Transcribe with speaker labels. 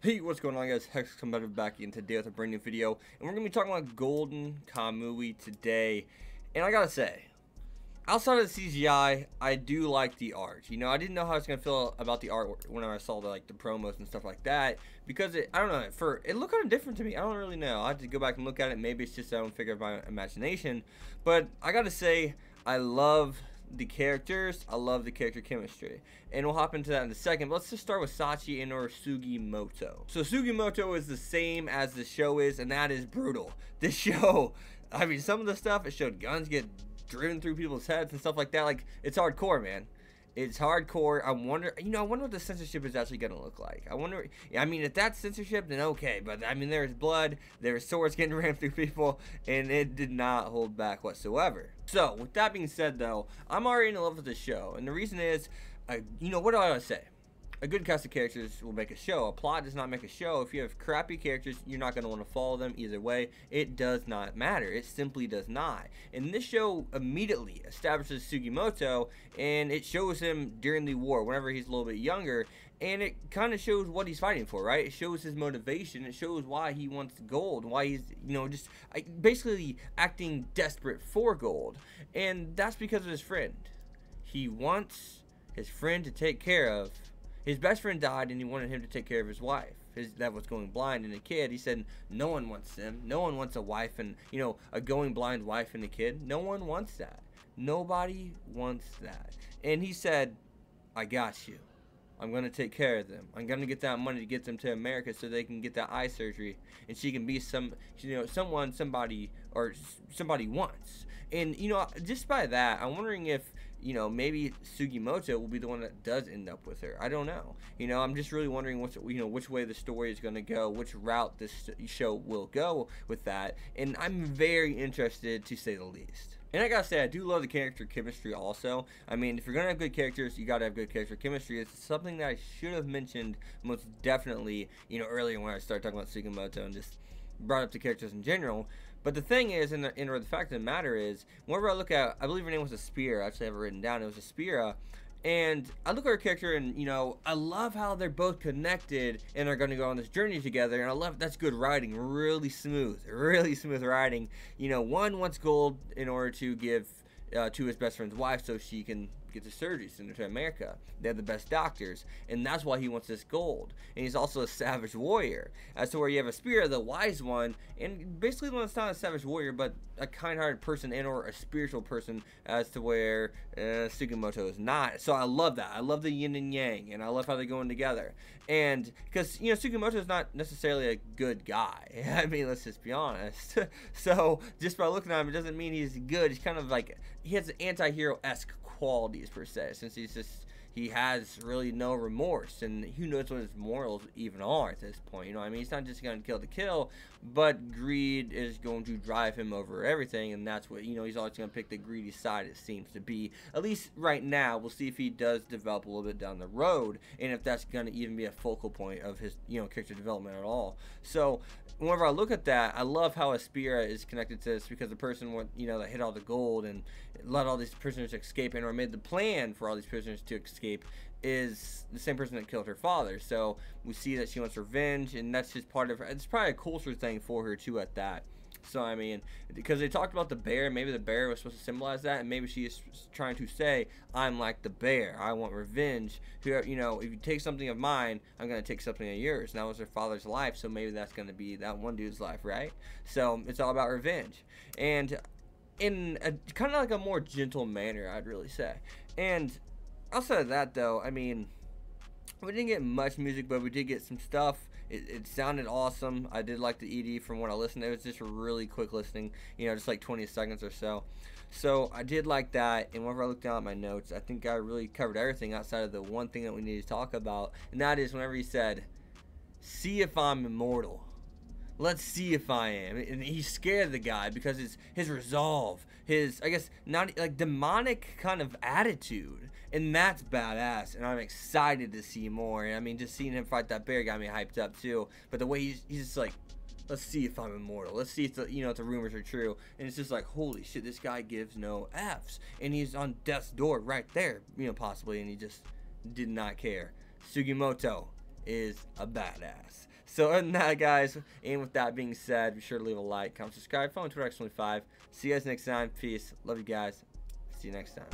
Speaker 1: Hey, what's going on, guys? Hex Combative back in today with a brand new video, and we're gonna be talking about Golden Kamui today. And I gotta say, outside of the CGI, I do like the art. You know, I didn't know how I was gonna feel about the art when I saw the promos and stuff like that, because I don't know, it looked kind of different to me. I don't really know. I have to go back and look at it. Maybe it's just I don't figure out my imagination, but I gotta say, I love the characters. I love the character chemistry, and we'll hop into that in a second. But let's just start with Sachi and or Sugimoto. So Sugimoto is the same as the show is, and that is brutal. This show, I mean, some of the stuff it showed guns get driven through people's heads and stuff like that. Like, it's hardcore, man. It's hardcore. I wonder what the censorship is actually gonna look like. I wonder. I mean, if that's censorship, then okay. But I mean, there's blood, there's swords getting rammed through people, and it did not hold back whatsoever. So, with that being said, though, I'm already in love with the show, and the reason is, what do I always say? A good cast of characters will make a show. A plot does not make a show. If you have crappy characters, you're not going to want to follow them either way. It does not matter. It simply does not. And this show immediately establishes Sugimoto, and it shows him during the war, whenever he's a little bit younger, and it kind of shows what he's fighting for, right? It shows his motivation. It shows why he wants gold, why he's, just basically acting desperate for gold. And that's because of his friend. He wants his friend to take care of. His best friend died, and he wanted him to take care of his wife. That was going blind and a kid. He said no one wants him. No one wants a wife and, a going blind wife and a kid. No one wants that. Nobody wants that. And he said, I got you. I'm going to take care of them. I'm going to get that money to get them to America so they can get that eye surgery, and she can be somebody wants. And, just by that, I'm wondering if, maybe Sugimoto will be the one that does end up with her. I don't know. I'm just really wondering which way the story is going to go, which route this show will go with that. And I'm very interested, to say the least. And I gotta say, I do love the character chemistry also. I mean, if you're gonna have good characters, you gotta have good character chemistry. It's something that I should have mentioned most definitely, earlier when I started talking about Sugimoto and just brought up the characters in general. But the thing is, and the fact of the matter is, whenever I look at, I believe her name was Aspira. I actually have it written down. It was Aspira. And I look at her character, and I love how they're both connected and are going to go on this journey together. And I love that's good writing, really smooth writing. One wants gold in order to give to his best friend's wife so she can get the surgery, send her to America. They have the best doctors, and that's why he wants this gold. And he's also a savage warrior. As to where you have a Aspira, the wise one, and basically one that's not a savage warrior, but a kind-hearted person and or a spiritual person, as to where Sugimoto is not. So I love that. I love the yin and yang, and I love how they're going together. And because Sugimoto is not necessarily a good guy. I mean, let's just be honest. So just by looking at him, it doesn't mean he's good. He's kind of like, he has an anti-hero-esque qualities per se, since he has really no remorse, and who knows what his morals even are at this point. I mean, he's not just going to kill to kill, but greed is going to drive him over everything, and that's what, he's always going to pick the greedy side, it seems to be, at least right now. We'll see if he does develop a little bit down the road, and if that's going to even be a focal point of his, character development at all. So whenever I look at that, I love how Aspira is connected to this, because the person that hit all the gold and let all these prisoners escape, and or made the plan for all these prisoners to escape, is the same person that killed her father. So we see that she wants revenge, and that's just part of her. It's probably a culture thing for her too at that. So I mean, because they talked about the bear, maybe the bear was supposed to symbolize that, and maybe she is trying to say, I'm like the bear, I want revenge. If you take something of mine, I'm going to take something of yours. And that was her father's life, so maybe that's going to be that one dude's life, right? So it's all about revenge, and in a kind of like a more gentle manner, I'd really say. And outside of that, though, I mean, we didn't get much music, but we did get some stuff. It sounded awesome. I did like the ED from what I listened. It was just really quick listening, just like 20 seconds or so. So I did like that, and whenever I looked down at my notes, I think I really covered everything outside of the one thing that we need to talk about, and that is whenever he said, see if I'm immortal. Let's see if I am. And he's scared of the guy because his resolve, his, I guess, not like demonic kind of attitude. And that's badass. And I'm excited to see more. I mean, just seeing him fight that bear got me hyped up too. But the way he's just like, let's see if I'm immortal. Let's see if if the rumors are true. And it's just like, holy shit, this guy gives no F's. And he's on death's door right there, possibly. And he just did not care. Sugimoto is a badass. So other than that, guys, and with that being said, be sure to leave a like, comment, subscribe, follow me on Twitter, X25. See you guys next time. Peace. Love you guys. See you next time.